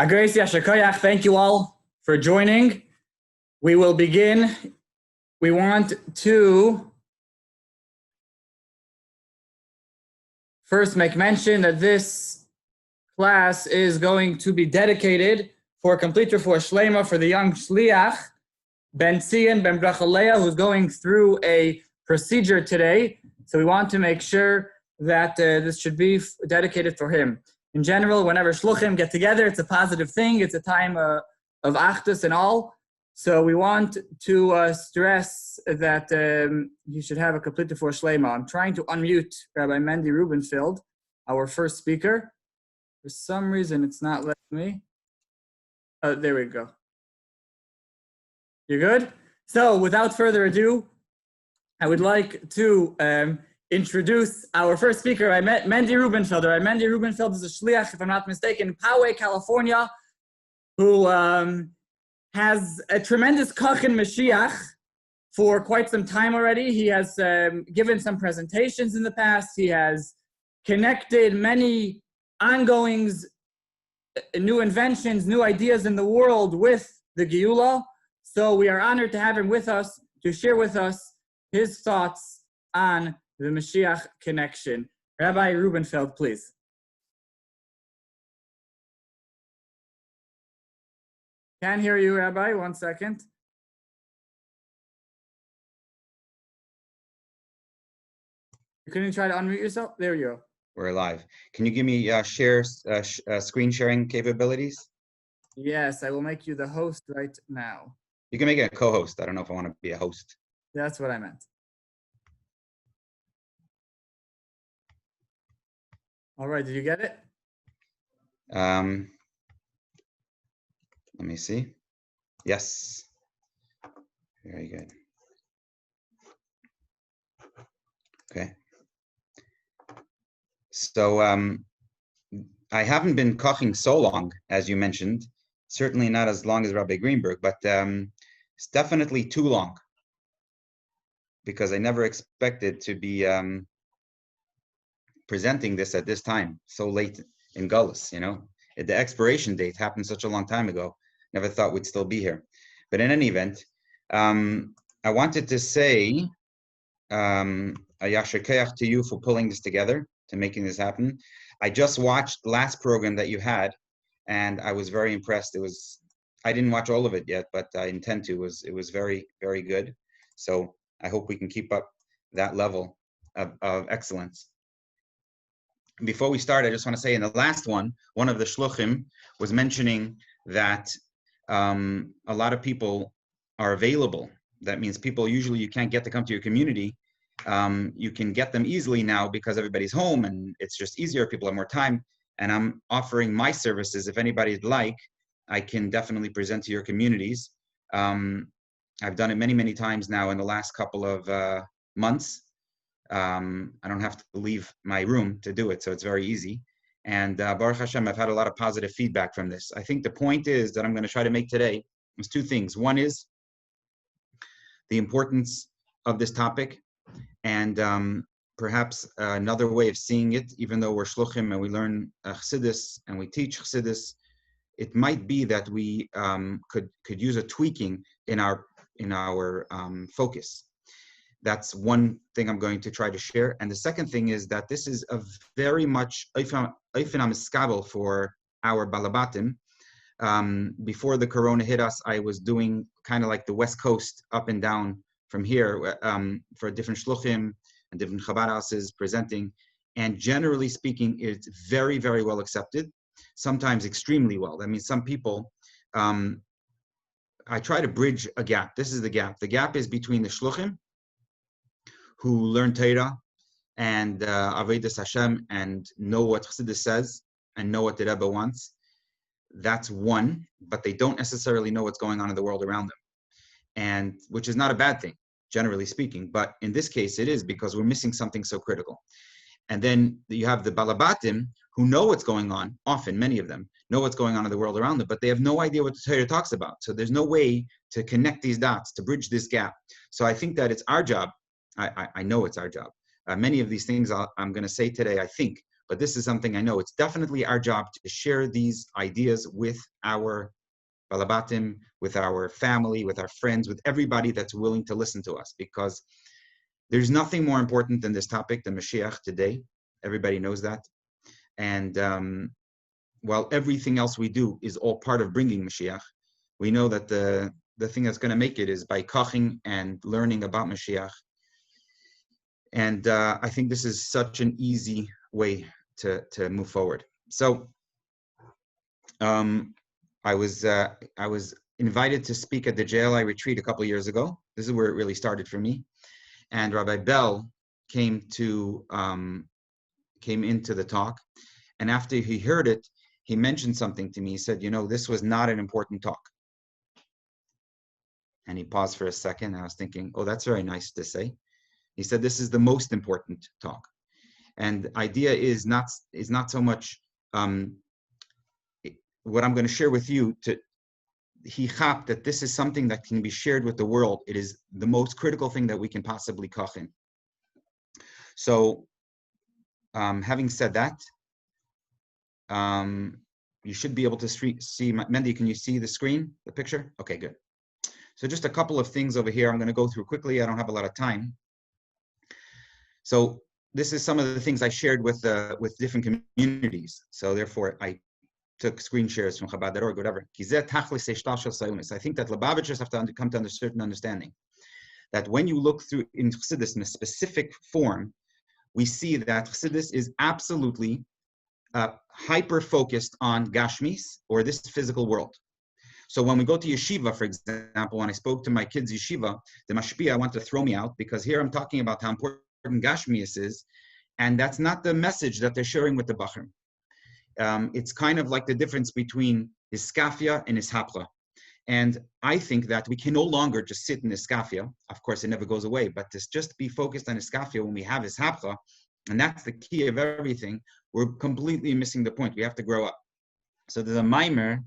Thank you all for joining. We will begin. We want to first make mention that this class is going to be dedicated for complete refuah shlema for the young shliach, Ben Tzion Ben Brachalea, who's going through a procedure today. So we want to make sure that this should be dedicated for him. In general, whenever shluchim get together, it's a positive thing. It's a time of achdus and all. So we want to stress that you should have a complete refuah shlema. I'm trying to unmute Rabbi Mendy Rubenfeld, our first speaker. For some reason, it's not letting me. Oh, there we go. You're good? So without further ado, I would like to introduce our first speaker, Mendy Rubenfeld. Mendy Rubenfeld is a shliach, if I'm not mistaken, in Poway, California, who has a tremendous kach in Mashiach for quite some time already. He has given some presentations in the past. He has connected many ongoings, new inventions, new ideas in the world with the Geula. So we are honored to have him with us to share with us his thoughts on the Mashiach connection. Rabbi Rubenfeld, please. Can't hear you, Rabbi. 1 second. Couldn't you try to unmute yourself? There you go. We're live. Can you give me screen sharing capabilities? Yes, I will make you the host right now. You can make it a co-host. I don't know if I want to be a host. That's what I meant. All right, did you get it? Let me see. Yes. Very good. Okay. So I haven't been koching so long, as you mentioned. Certainly not as long as Rabbi Greenberg, but it's definitely too long, because I never expected to be presenting this at this time, so late in Gullus, you know. The expiration date happened such a long time ago. Never thought we'd still be here. But in any event, I wanted to say a yasher koach to you for pulling this together, to making this happen. I just watched the last program that you had, and I was very impressed. I didn't watch all of it yet, but I intend to. It was very, very good. So I hope we can keep up that level of excellence. Before we start, I just want to say in the last one of the shluchim was mentioning that a lot of people are available. That means people usually you can't get to come to your community. You can get them easily now because everybody's home and it's just easier. People have more time. And I'm offering my services. If anybody'd like, I can definitely present to your communities. I've done it many, many times now in the last couple of months. I don't have to leave my room to do it, so it's very easy. And Baruch Hashem, I've had a lot of positive feedback from this. I think the point is that I'm going to try to make today is two things. One is the importance of this topic, and perhaps another way of seeing it, even though we're shluchim and we learn chassidus and we teach chassidus, it might be that we could use a tweaking in our focus. That's one thing I'm going to try to share. And the second thing is that this is a very much oifenam iskabel for our balabatim. Before the corona hit us, I was doing kind of like the West Coast up and down from here for different shluchim and different Chabad houses presenting. And generally speaking, it's very, very well accepted, sometimes extremely well. That means some people, I try to bridge a gap. This is the gap. The gap is between the shluchim, who learn Torah and Avodas Hashem and know what Chassidus says and know what the Rebbe wants. That's one, but they don't necessarily know what's going on in the world around them, and which is not a bad thing, generally speaking. But in this case, it is, because we're missing something so critical. And then you have the Balabatim who know what's going on. Often, many of them know what's going on in the world around them, but they have no idea what the Torah talks about. So there's no way to connect these dots, to bridge this gap. So I think that it's our job. I know it's our job. Many of these things I'm going to say today, I think, but this is something I know. It's definitely our job to share these ideas with our balabatim, with our family, with our friends, with everybody that's willing to listen to us, because there's nothing more important than this topic, the Mashiach today. Everybody knows that. And while everything else we do is all part of bringing Mashiach, we know that the thing that's going to make it is by koching and learning about Mashiach. And I think this is such an easy way to move forward. So I was invited to speak at the JLI retreat a couple of years ago. This is where it really started for me. And Rabbi Bell came into the talk. And after he heard it, he mentioned something to me. He said, this was not an important talk. And he paused for a second. And I was thinking, oh, that's very nice to say. He said, this is the most important talk. And the idea is not so much what I'm going to share with you. He chapped that this is something that can be shared with the world. It is the most critical thing that we can possibly koch in. So, having said that, you should be able to see, Mendy, can you see the screen, the picture? Okay, good. So just a couple of things over here I'm going to go through quickly. I don't have a lot of time. So this is some of the things I shared with different communities. So therefore, I took screen shares from Chabad.org, whatever. I think that Lubavitchers have to come to a certain understanding that when you look through in Chassidus in a specific form, we see that Chassidus is absolutely hyper-focused on Gashmis, or this physical world. So when we go to yeshiva, for example, when I spoke to my kids' yeshiva, the mashpia want to throw me out, because here I'm talking about how important Gashmius is, and that's not the message that they're sharing with the Bachrim. It's kind of like the difference between Iskafia and Ishapra. And I think that we can no longer just sit in Iskafia. Of course, it never goes away, but to just be focused on Iskafia when we have Ishapra, and that's the key of everything, we're completely missing the point. We have to grow up. So there's a mimer.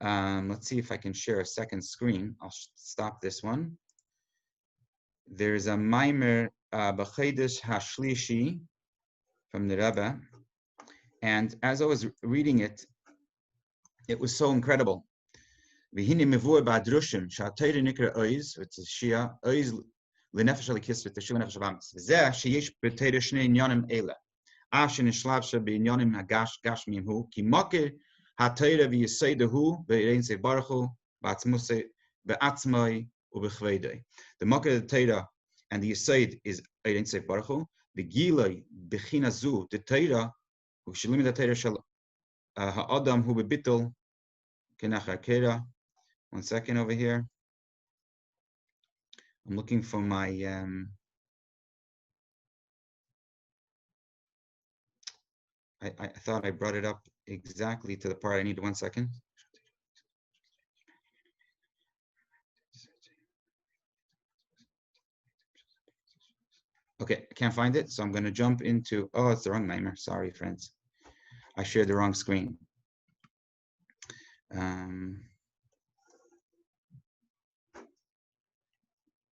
Let's see if I can share a second screen. I'll stop this one. There's a mimer, B'chedesh Hashlishi, from the Rabbi. And as I was reading it, it was so incredible. V'hine mevur ba'adrushim, sha'atayre nikra oiz, v'tzishia, oiz l'nefesh alikis, v'teshuv nefesh avamis. V'zeh sheyesh b'tayre shnei inyanim eile. Ashen ishlavsha b'inyanim hagash gashmim hu, ki makir ha'tayre v'yisaydahu, v'erein se baruchu, ba'atzmusei, ba'atzmai, u'b'chveidei. The makir of the Torah and the Yisaid is erein se baruchu, v'gilai b'china zu, the Torah, u'kshilim the Torah shel ha'adam hu b'bittel, kenach ha'kera. One second over here. I'm looking for my I thought I brought it up exactly to the part I need. 1 second. Okay, I can't find it, so I'm going to jump into, oh, it's the wrong mimer. Sorry, friends. I shared the wrong screen.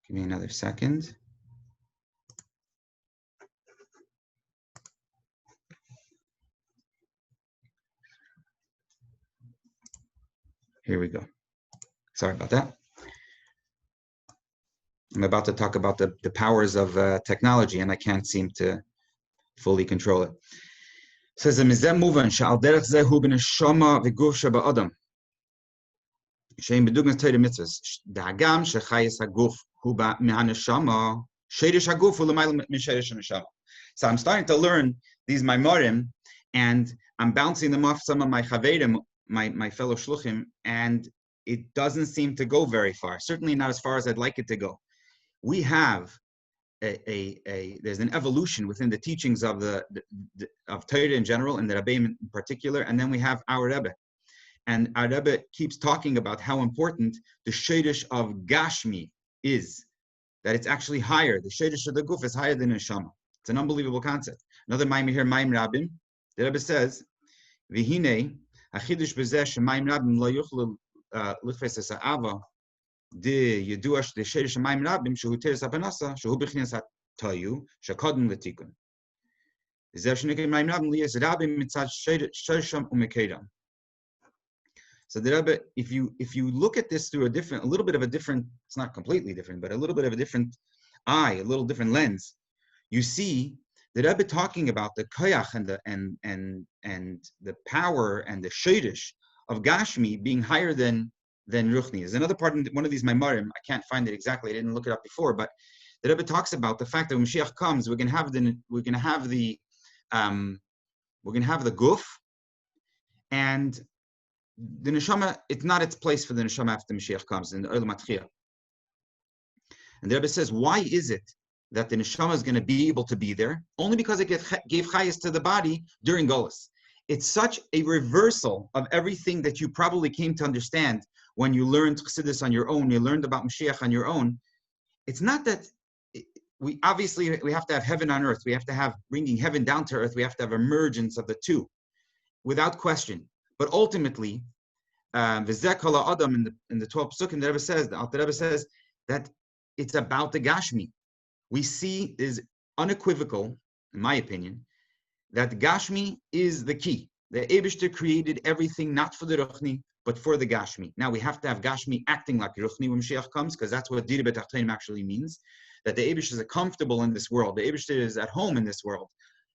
Give me another second. Here we go. Sorry about that. I'm about to talk about the powers of technology, and I can't seem to fully control it. It says, so I'm starting to learn these Maimarim, and I'm bouncing them off some of my chaverim, my fellow shluchim, and it doesn't seem to go very far. Certainly not as far as I'd like it to go. We have there's an evolution within the teachings of of Torah in general and the Rabbi in particular, and then we have our Rebbe. And our Rebbe keeps talking about how important the shadish of Gashmi is, that it's actually higher. The shadish of the Guf is higher than Neshama. It's an unbelievable concept. Another Maim here, Maim Rabbim, the Rebbe says, V'hinei, achidush b'zeh she'Maim Rabbim lo yuchlu l'tfes es ha'ava, de yeduash de shadish Maim Rabbim shehu teres ha'panasa, shehu b'chines ha'tayu, shekodem l'tikun. So the Rebbe, if you look at this through a little bit of a different, it's not completely different, but a little bit of a different eye, a little different lens, you see the Rebbe talking about the koyach and the power and the sheidish of Gashmi being higher than Ruchni. There's another part in one of these Maimarim, I can't find it exactly, I didn't look it up before, but the Rebbe talks about the fact that when Mashiach comes, we're going to have the guf, and the neshama, it's not its place for the neshama after Mashiach comes in the Olam Atchiyah. And the Rebbe says, why is it that the neshama is going to be able to be there? Only because it gave chayas to the body during Golus. It's such a reversal of everything that you probably came to understand when you learned Chassidus on your own, you learned about Mashiach on your own. It's not that we have to have heaven on earth. We have to have bringing heaven down to earth. We have to have emergence of the two, without question. But ultimately, V'zeh kol ha'adam in the 12 psukim, the Rebbe says that it's about the Gashmi. We see is unequivocal, in my opinion, that Gashmi is the key. The Eibishter created everything not for the Ruchni, but for the Gashmi. Now we have to have Gashmi acting like Ruchni when Mashiach comes, because that's what Diri B'Tachtonim actually means. That the Eibishter is comfortable in this world. The Eibishter is at home in this world.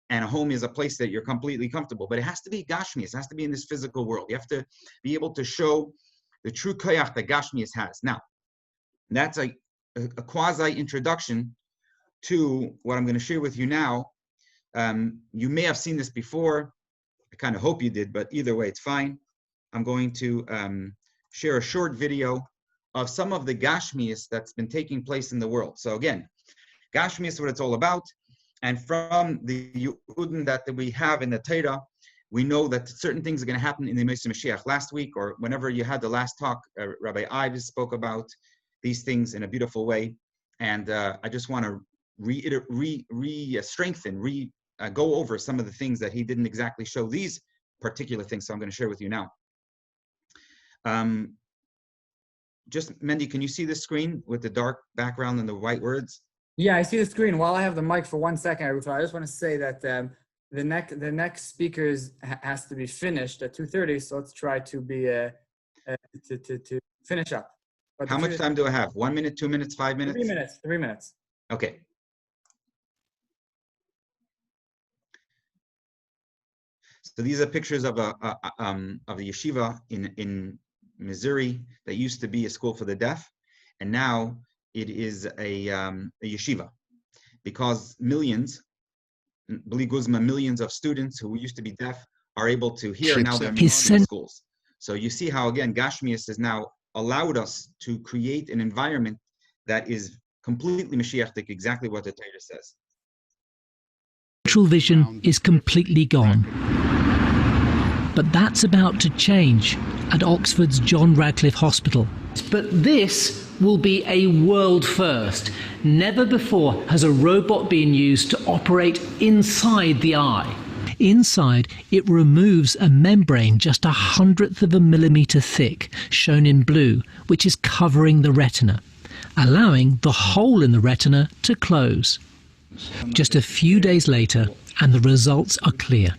And a home is a place that you're completely comfortable. But it has to be Gashmi. It has to be in this physical world. You have to be able to show the true koyach that Gashmias has. Now, that's a quasi-introduction to what I'm going to share with you now. You may have seen this before. I kind of hope you did, but either way, it's fine. I'm going to share a short video of some of the Gashmias that's been taking place in the world. So again, Gashmias is what it's all about. And from the Yehudin that we have in the Torah, we know that certain things are going to happen in the Moshe Mashiach. Last week, or whenever you had the last talk, Rabbi Ives spoke about these things in a beautiful way. And I just want to go over some of the things that he didn't exactly show these particular things. So I'm going to share with you now. Just, Mendy, can you see the screen with the dark background and the white words? Yeah, I see the screen. While I have the mic for 1 second, I just want to say that the next speakers has to be finished at 2:30. So let's try to be to finish up. But how much time do I have? 1 minute, 2 minutes, 5 minutes? 3 minutes. 3 minutes. Okay. So these are pictures of a yeshiva in Missouri that used to be a school for the deaf, and now it is a yeshiva, because millions of students who used to be deaf are able to hear now they're in schools. So you see how, again, Gashmias has now allowed us to create an environment that is completely Mashiachtic, exactly what the Torah says. Natural vision is completely gone. But that's about to change at Oxford's John Radcliffe Hospital. But this will be a world first. Never before has a robot been used to operate inside the eye. Inside, it removes a membrane just 1/100 of a millimeter thick, shown in blue, which is covering the retina, allowing the hole in the retina to close. Just a few days later, and the results are clear.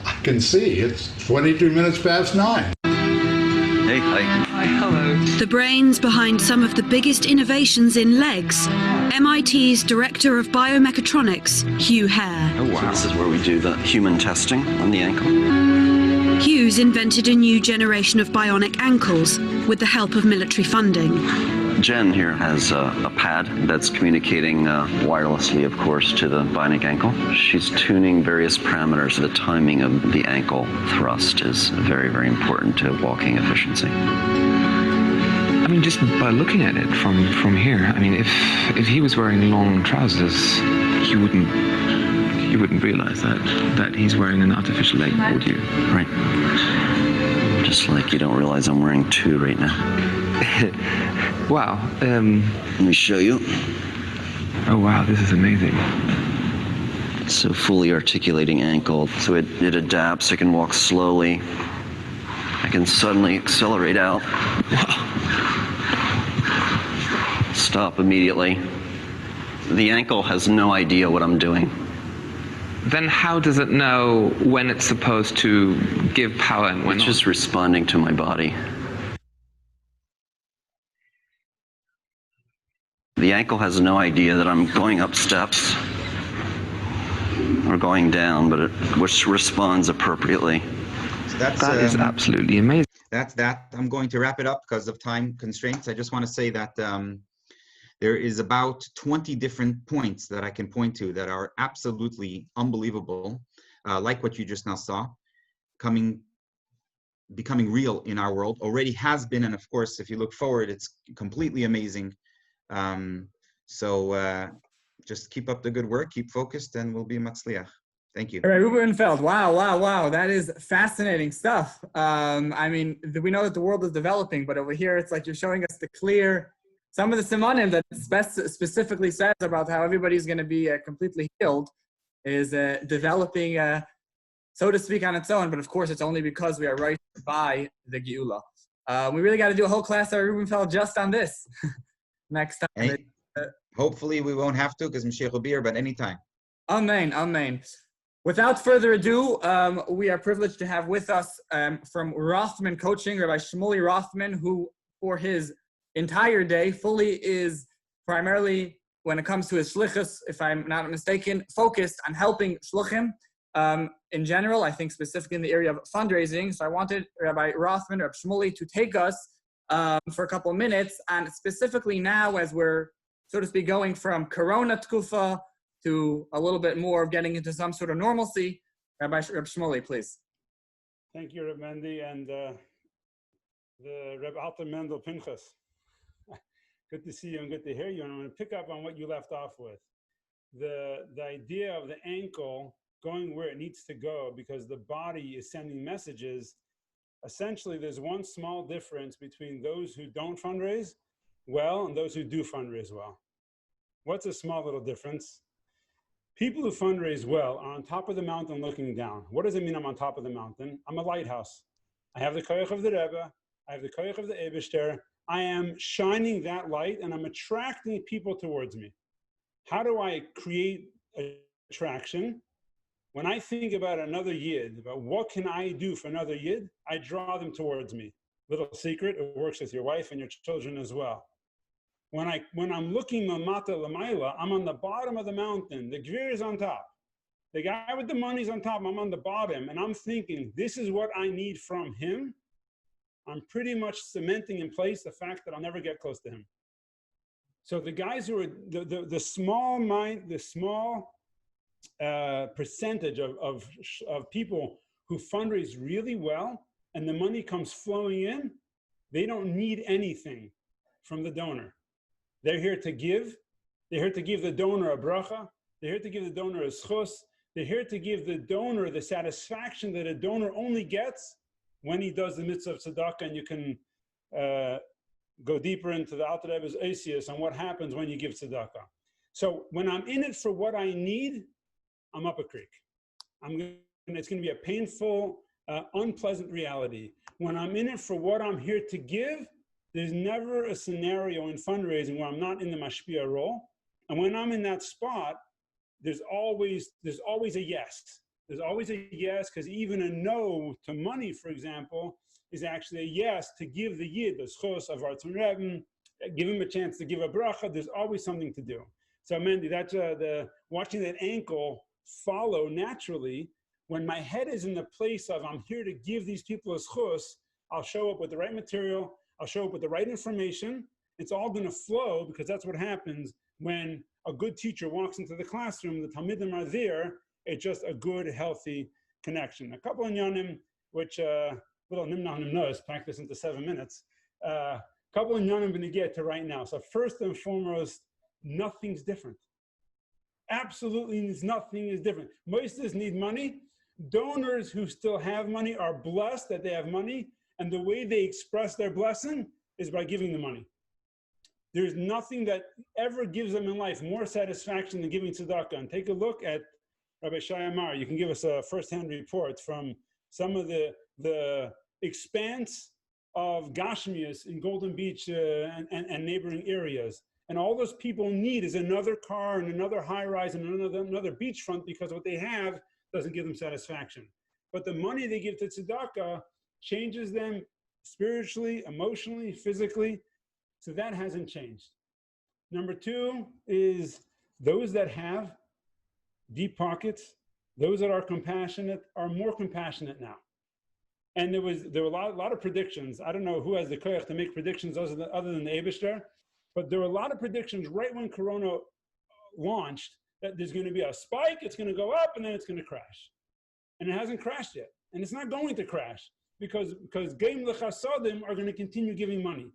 I can see it's 22 minutes past 9. Hey, hi. Hi, hello. The brains behind some of the biggest innovations in legs, MIT's Director of Biomechatronics, Hugh Hare. Oh, wow. So this is where we do the human testing on the ankle. Hugh's invented a new generation of bionic ankles with the help of military funding. Jen here has a pad that's communicating wirelessly, of course, to the bionic ankle. She's tuning various parameters. The timing of the ankle thrust is very, very important to walking efficiency. I mean, just by looking at it from here, I mean, if he was wearing long trousers, you wouldn't realize that he's wearing an artificial leg, would you? Right. Just like you don't realize I'm wearing 2 right now. Wow. Let me show you. Oh, wow, this is amazing. So fully articulating ankle. So it adapts. I can walk slowly. I can suddenly accelerate out. Stop immediately. The ankle has no idea what I'm doing. then how does it know when it's supposed to give power and when It's not? just responding to my body. The ankle has no idea that I'm going up steps or going down, but it responds appropriately. So that's, That is absolutely amazing. That's that. I'm going to wrap it up because of time constraints. I just want to say that there is about 20 different points that I can point to that are absolutely unbelievable, like what you just now saw, becoming real in our world. Already has been, and of course, if you look forward, it's completely amazing. So just keep up the good work, keep focused, and we'll be matzliach. Thank you. All right, Rubenfeld, wow. That is fascinating stuff. I mean, we know that the world is developing, but over here, it's like you're showing us some of the simanim that specifically says about how everybody's going to be completely healed is developing, so to speak, on its own. But of course, it's only because we are right by the Geula. We really got to do a whole class at Rubenfeld just on this next time. Hey, hopefully, we won't have to because Mashiach will be here, but anytime. Amen. Without further ado, we are privileged to have with us from Rothman Coaching, Rabbi Shmuly Rothman, who for his entire day fully is primarily, when it comes to his shlichus, if I'm not mistaken, focused on helping shluchim in general, I think specifically in the area of fundraising. So I wanted Rabbi Rothman, Rabbi Shmuly, to take us for a couple of minutes, and specifically now as we're, so to speak, going from Corona Tkufa to a little bit more of getting into some sort of normalcy. Rabbi Shmuly, please. Thank you, Reb Mendy, and the Reb Alter Mendel Pinchas. Good to see you and good to hear you. And I'm going to pick up on what you left off with. The idea of the ankle going where it needs to go because the body is sending messages. Essentially, there's one small difference between those who don't fundraise well and those who do fundraise well. What's a small little difference? People who fundraise well are on top of the mountain looking down. What does it mean I'm on top of the mountain? I'm a lighthouse. I have the koyach of the Rebbe. I have the koyach of the Eibishter. I am shining that light and I'm attracting people towards me. How do I create attraction? When I think about another yid, about what can I do for another yid, I draw them towards me. Little secret, it works with your wife and your children as well. When I'm looking mamata lamaila, I'm on the bottom of the mountain. The gvir is on top. The guy with the money's on top. I'm on the bottom, and I'm thinking, this is what I need from him. I'm pretty much cementing in place the fact that I'll never get close to him. So the guys who are the small percentage of people who fundraise really well, and the money comes flowing in, they don't need anything from the donor. They're here to give. They're here to give the donor a bracha. They're here to give the donor a schus. They're here to give the donor the satisfaction that a donor only gets when he does the mitzvah of tzedakah. And you can go deeper into the Alter Rebbe's Osius on what happens when you give tzedakah. So when I'm in it for what I need, I'm up a creek. It's going to be a painful, unpleasant reality. When I'm in it for what I'm here to give, there's never a scenario in fundraising where I'm not in the mashpia role. And when I'm in that spot, there's always a yes. There's always a yes, because even a no to money, for example, is actually a yes to give the yid the schos of Artzon Rebbe, give him a chance to give a bracha. There's always something to do. So Mendy, that's watching that ankle follow naturally. When my head is in the place of I'm here to give these people a schos, I'll show up with the right material. I'll show up with the right information. It's all going to flow, because that's what happens when a good teacher walks into the classroom. The Talmidim are there. It's just a good, healthy connection. A couple of nyanim, which little nimnah nimnos, pack this into 7 minutes. A couple of nyanim I'm going to get to right now. So first and foremost, nothing's different. Absolutely nothing is different. Moistas need money. Donors who still have money are blessed that they have money. And the way they express their blessing is by giving the money. There's nothing that ever gives them in life more satisfaction than giving tzedakah. And take a look at Rabbi Chay Amar. You can give us a first-hand report from some of the expanse of Gashmias in Golden Beach and neighboring areas. And all those people need is another car and another high rise and another beachfront, because what they have doesn't give them satisfaction. But the money they give to tzedakah changes them spiritually, emotionally, physically. So that hasn't changed. Number two is those that have deep pockets, those that are compassionate, are more compassionate now. And there were a lot of predictions. I don't know who has the koyach to make predictions other than the Eibishter, but there were a lot of predictions right when Corona launched that there's going to be a spike, it's going to go up, and then it's going to crash. And it hasn't crashed yet. And it's not going to crash because Geim L'Chasadim are going to continue giving money.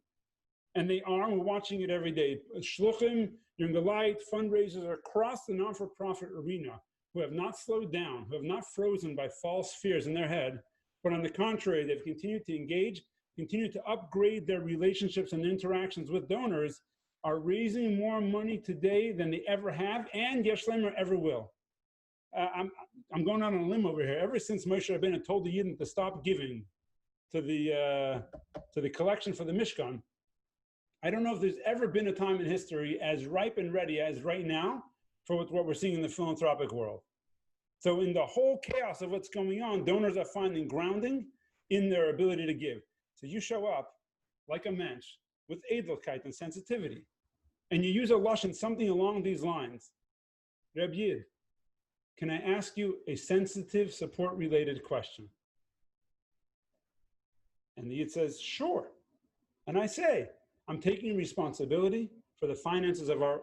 And they are, we're watching it every day. Shluchim, during the light, fundraisers across the non-for-profit arena who have not slowed down, who have not frozen by false fears in their head, but on the contrary, they've continued to engage, continued to upgrade their relationships and interactions with donors, are raising more money today than they ever have, and Yesh Lemer ever will. I'm going out on a limb over here. Ever since Moshe Rabbeinu told the Yidden to stop giving to the collection for the Mishkan, I don't know if there's ever been a time in history as ripe and ready as right now for what we're seeing in the philanthropic world. So in the whole chaos of what's going on, donors are finding grounding in their ability to give. So you show up like a mensch with edelkeit and sensitivity, and you use a lashon, something along these lines. Reb Yid, can I ask you a sensitive, support-related question? And the Yid says, sure. And I say, I'm taking responsibility for the finances of our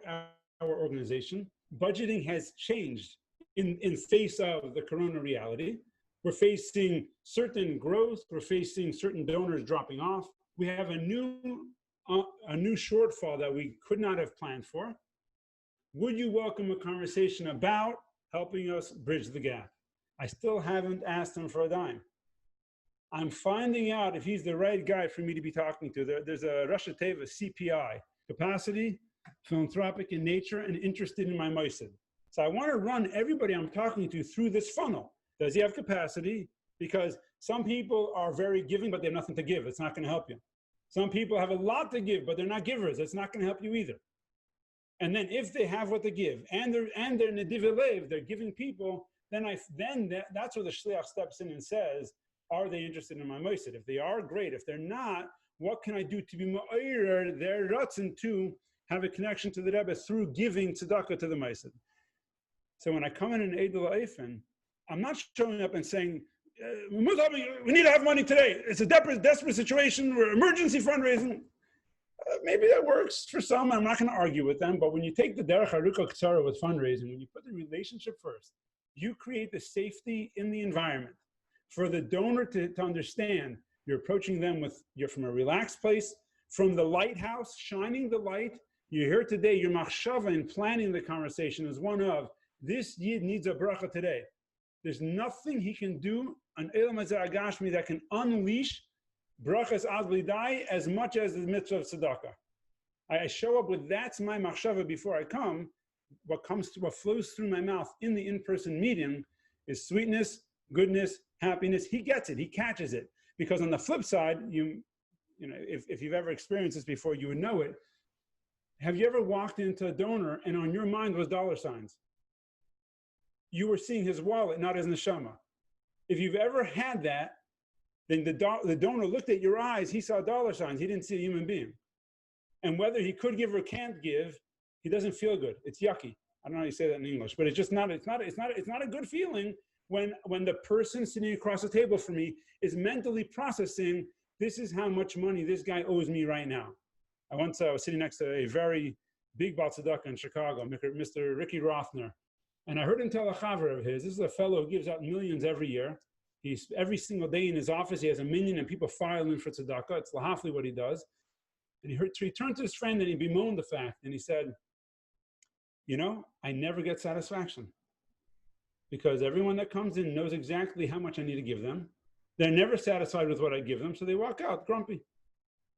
organization. Budgeting has changed in face of the Corona reality. We're facing certain growth. We're facing certain donors dropping off. We have a new shortfall that we could not have planned for. Would you welcome a conversation about helping us bridge the gap? I still haven't asked him for a dime. I'm finding out if he's the right guy for me to be talking to. There's a Rosh Teva CPI, capacity, philanthropic in nature, and interested in my moisid. So I want to run everybody I'm talking to through this funnel. Does he have capacity? Because some people are very giving, but they have nothing to give. It's not going to help you. Some people have a lot to give, but they're not givers. It's not going to help you either. And then if they have what to give, and they're nediv lev, they're giving people, that's where the shliach steps in and says, are they interested in my moisid? If they are, great. If they're not, what can I do to be ma'ir their ratzon to have a connection to the Rebbe through giving tzedakah to the moisid? So when I come in an Eidel Eifen, I'm not showing up and saying, we need to have money today. It's a desperate situation. We're emergency fundraising. Maybe that works for some. I'm not going to argue with them. But when you take the derech haruka ktsara with fundraising, when you put the relationship first, you create the safety in the environment for the donor to understand you're approaching them you're from a relaxed place, from the lighthouse, shining the light. You're here today, your machshava in planning the conversation is one of, this Yid needs a bracha today. There's nothing he can do on Elam Hazeh Agashmi that can unleash brachas ad lidai as much as the mitzvah of tzedakah. I show up with that's my machshava before I come. What flows through my mouth in the in-person meeting is sweetness, goodness, happiness. He gets it. He catches it. Because on the flip side, if you've ever experienced this before, you would know it. Have you ever walked into a donor and on your mind was dollar signs? You were seeing his wallet, not his neshama. If you've ever had that, then the donor looked at your eyes, he saw dollar signs, he didn't see a human being. And whether he could give or can't give, he doesn't feel good. It's yucky. I don't know how you say that in English, but it's just not, it's not a good feeling when the person sitting across the table from me is mentally processing, this is how much money this guy owes me right now. I was sitting next to a very big Baal Tzedakah in Chicago, Mr. Ricky Rothman. And I heard him tell a chaver of his, this is a fellow who gives out millions every year. He's every single day in his office, he has a minion and people file in for tzedakah. It's lahafli what he does. And he turned to his friend and he bemoaned the fact. And he said, I never get satisfaction. Because everyone that comes in knows exactly how much I need to give them. They're never satisfied with what I give them, so they walk out grumpy.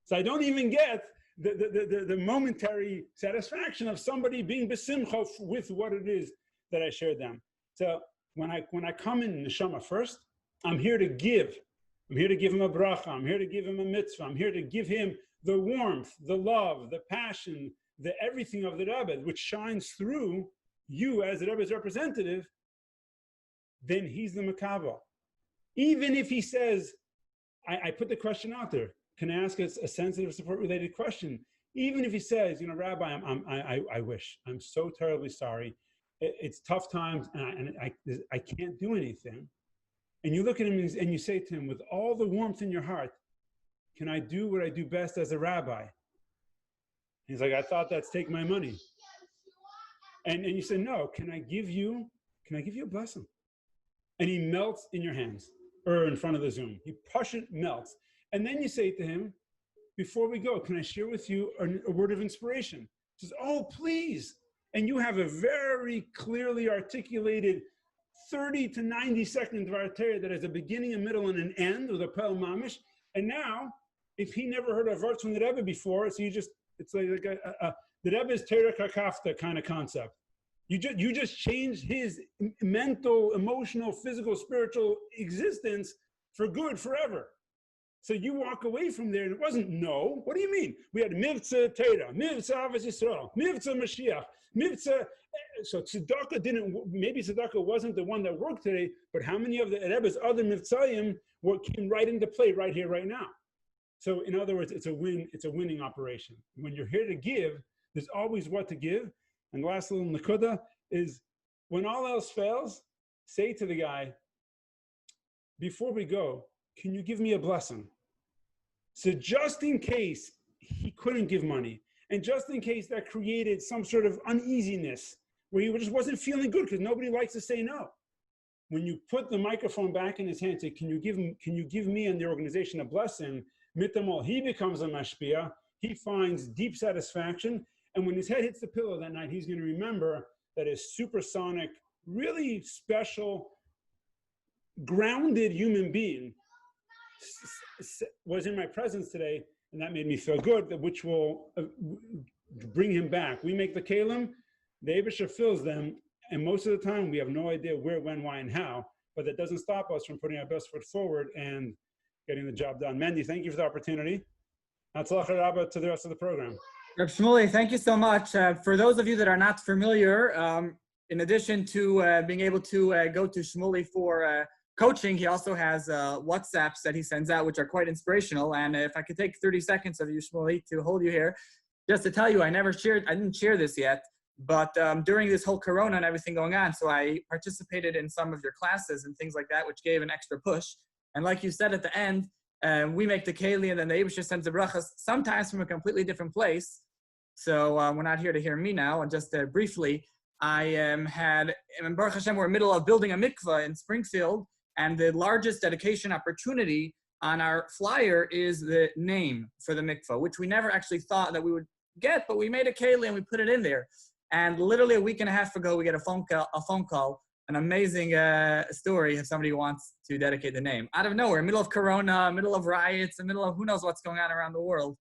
So I don't even get the momentary satisfaction of somebody being besimcha with what it is that I shared them. So when I come in neshama first, I'm here to give. I'm here to give him a bracha. I'm here to give him a mitzvah. I'm here to give him the warmth, the love, the passion, the everything of the Rebbe, which shines through you as the Rebbe's representative, then he's the Makabel. Even if he says, I put the question out there, can I ask a sensitive, support-related question? Even if he says, Rabbi, I wish, I'm so terribly sorry. It's tough times, and I can't do anything. And you look at him and you say to him, with all the warmth in your heart, can I do what I do best as a rabbi? He's like, I thought that's take my money. And you say, no, can I give you a blessing? And he melts in your hands or in front of the Zoom. He pashut melts. And then you say to him, before we go, can I share with you a word of inspiration? He says, oh, please. And you have a very clearly articulated 30 to 90 second Dvar that has a beginning, a middle, and an end with a Pel Mamish. And now, if he never heard a verse from the Rebbe before, so it's like the Rebbe's Terek HaKafta kind of concept. You just changed his mental, emotional, physical, spiritual existence for good, forever. So you walk away from there and it wasn't no. What do you mean? We had Mivtza Teira, Mivtza Avos Yisrael, Mivtza Mashiach, Mivtza. So Tzedakah maybe Tzedakah wasn't the one that worked today, but how many of the Rebbe's other Mivtzayim came right into play right here, right now? So in other words, it's a winning operation. When you're here to give, there's always what to give. And the last little nakuda is, when all else fails, say to the guy, before we go, can you give me a blessing? So just in case he couldn't give money, and just in case that created some sort of uneasiness where he just wasn't feeling good, because nobody likes to say no. When you put the microphone back in his hand, say, can you give me and the organization a blessing? Mitamol, he becomes a mashpia. He finds deep satisfaction. And when his head hits the pillow that night, he's going to remember that his supersonic, really special, grounded human being was in my presence today, and that made me feel good, which will bring him back. We make the kalim, the Eibusher fills them, and most of the time we have no idea where, when, why, and how, but that doesn't stop us from putting our best foot forward and getting the job done. Mendy, thank you for the opportunity. Hatzlacha Rabba to the rest of the program. Reb Shmuly, thank you so much. For those of you that are not familiar, in addition to being able to go to Shmuly for coaching, he also has WhatsApps that he sends out, which are quite inspirational. And if I could take 30 seconds of you, Shmuly, to hold you here, just to tell you, I didn't share this yet, but during this whole Corona and everything going on, so I participated in some of your classes and things like that, which gave an extra push. And like you said at the end, we make the Keli and then the Eibusher sends the brachas, sometimes from a completely different place. So we're not here to hear me now. And just briefly, I in Baruch Hashem, we're in the middle of building a mikvah in Springfield, and the largest dedication opportunity on our flyer is the name for the mikvah, which we never actually thought that we would get, but we made a Keli and we put it in there. And literally a week and a half ago, we get a phone call, an amazing story if somebody wants to dedicate the name. Out of nowhere, middle of Corona, middle of riots, the middle of who knows what's going on around the world.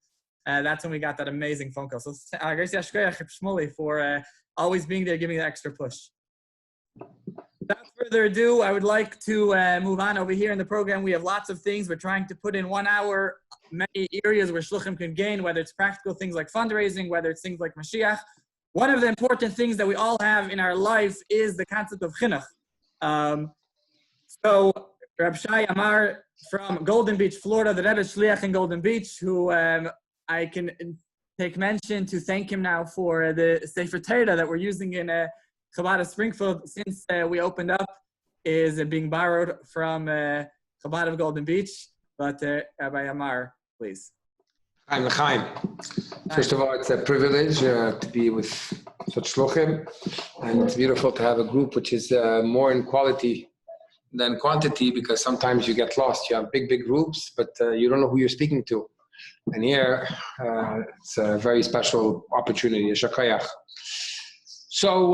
That's when we got that amazing phone call. So Shmuly for always being there, giving the extra push. Without further ado, I would like to move on over here in the program. We have lots of things. We're trying to put in 1 hour, many areas where Shluchim can gain, whether it's practical things like fundraising, whether it's things like Mashiach. One of the important things that we all have in our life is the concept of chinuch. So Rabbi Amar from Golden Beach, Florida, the Rebbe Shliach in Golden Beach, who I can take mention to thank him now for the Sefer Torah that we're using in Chabad of Springfield since we opened up, is being borrowed from Chabad of Golden Beach. But Rabbi Amar, please. Chaim. First of all, it's a privilege to be with such shluchim, and it's beautiful to have a group which is more in quality than quantity, because sometimes you get lost. You have big groups, but you don't know who you're speaking to. And here, it's a very special opportunity, a shakayach. So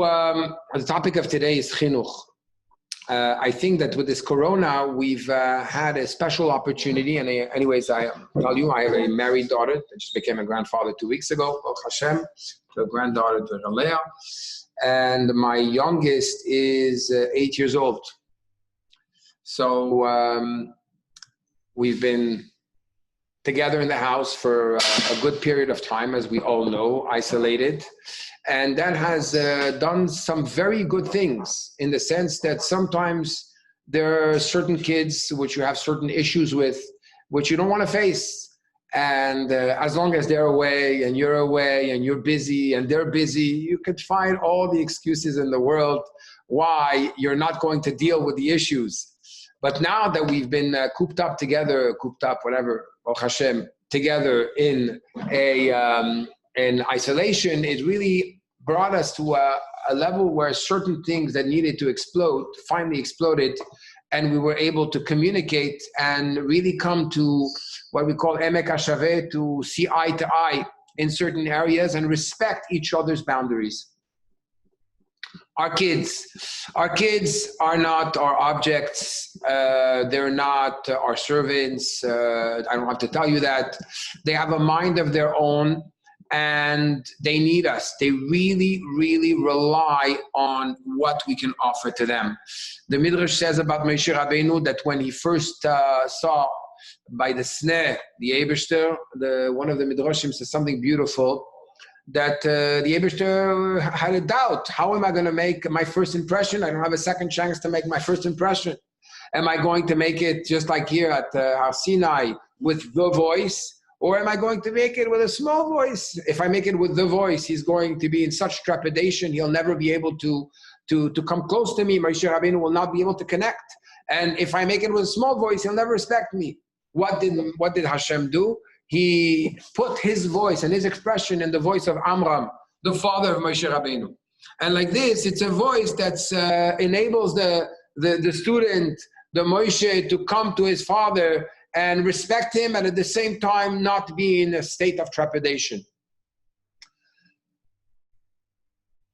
the topic of today is chinuch. I think that with this corona, we've had a special opportunity. And anyways, I tell you, I have a married daughter that just became a grandfather 2 weeks ago, Baruch Hashem, to a granddaughter, to Raleah. And my youngest is 8 years old. So we've been together in the house for a good period of time, as we all know, isolated. And that has done some very good things in the sense that sometimes there are certain kids which you have certain issues with, which you don't want to face. And as long as they're away and you're busy and they're busy, you could find all the excuses in the world why you're not going to deal with the issues. But now that we've been cooped up, Baruch Hashem, together in isolation, it really brought us to a level where certain things that needed to explode finally exploded, and we were able to communicate and really come to what we call emek hashaveh, to see eye to eye in certain areas and respect each other's boundaries. Our kids are not our objects. They're not our servants. I don't have to tell you that. They have a mind of their own, and they need us. They really, really rely on what we can offer to them. The Midrash says about Moshe Rabbeinu that when he first saw by the sneh, the Eibishter, one of the Midrashim says something beautiful, that the Eibishter had a doubt. How am I going to make my first impression? I don't have a second chance to make my first impression. Am I going to make it just like here at Har Sinai with the voice? Or am I going to make it with a small voice? If I make it with the voice, he's going to be in such trepidation, he'll never be able to come close to me. Moshe Rabbeinu will not be able to connect. And if I make it with a small voice, he'll never respect me. What did Hashem do? He put his voice and his expression in the voice of Amram, the father of Moshe Rabbeinu. And like this, it's a voice that enables the student, the Moshe, to come to his father and respect him, and at the same time not be in a state of trepidation.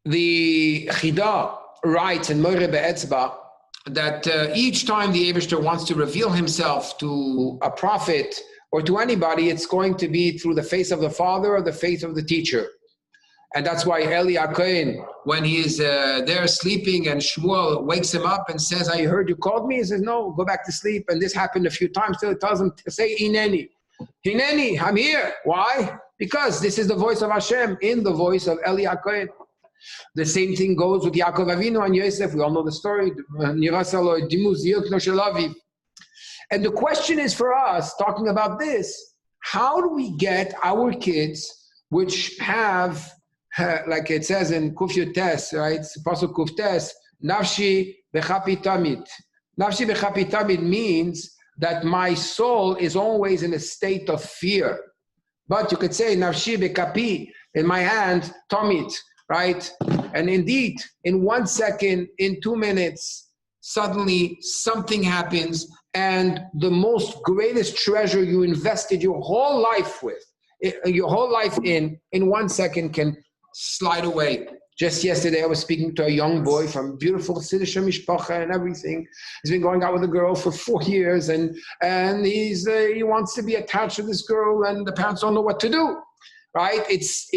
The Chida writes in Moire Be'etzba that each time the Eibishter wants to reveal himself to a prophet or to anybody, it's going to be through the face of the father or the face of the teacher. And that's why Eli HaKohen, when he is there sleeping and Shmuel wakes him up and says, I heard you called me. He says, no, go back to sleep. And this happened a few times till it tells him to say, Hineni. Hineni, I'm here. Why? Because this is the voice of Hashem in the voice of Eli HaKohen. The same thing goes with Yaakov Avinu and Yosef. We all know the story. And the question is for us, talking about this, how do we get our kids, which have, like it says in Kuf Yotes, right? Pasuk Kuf Tes, Nafshi bechapi tamid. Nafshi bechapi tamid means that my soul is always in a state of fear. But you could say Nafshi bekapi, in my hand, tamid, right? And indeed, in 1 second, in 2 minutes, suddenly something happens, and the most greatest treasure you invested your whole life with, your whole life in 1 second can slide away. Just yesterday, I was speaking to a young boy from beautiful Siddish Mishpacha and everything. He's been going out with a girl for 4 years, and he wants to be attached to this girl, and the parents don't know what to do. Right? It's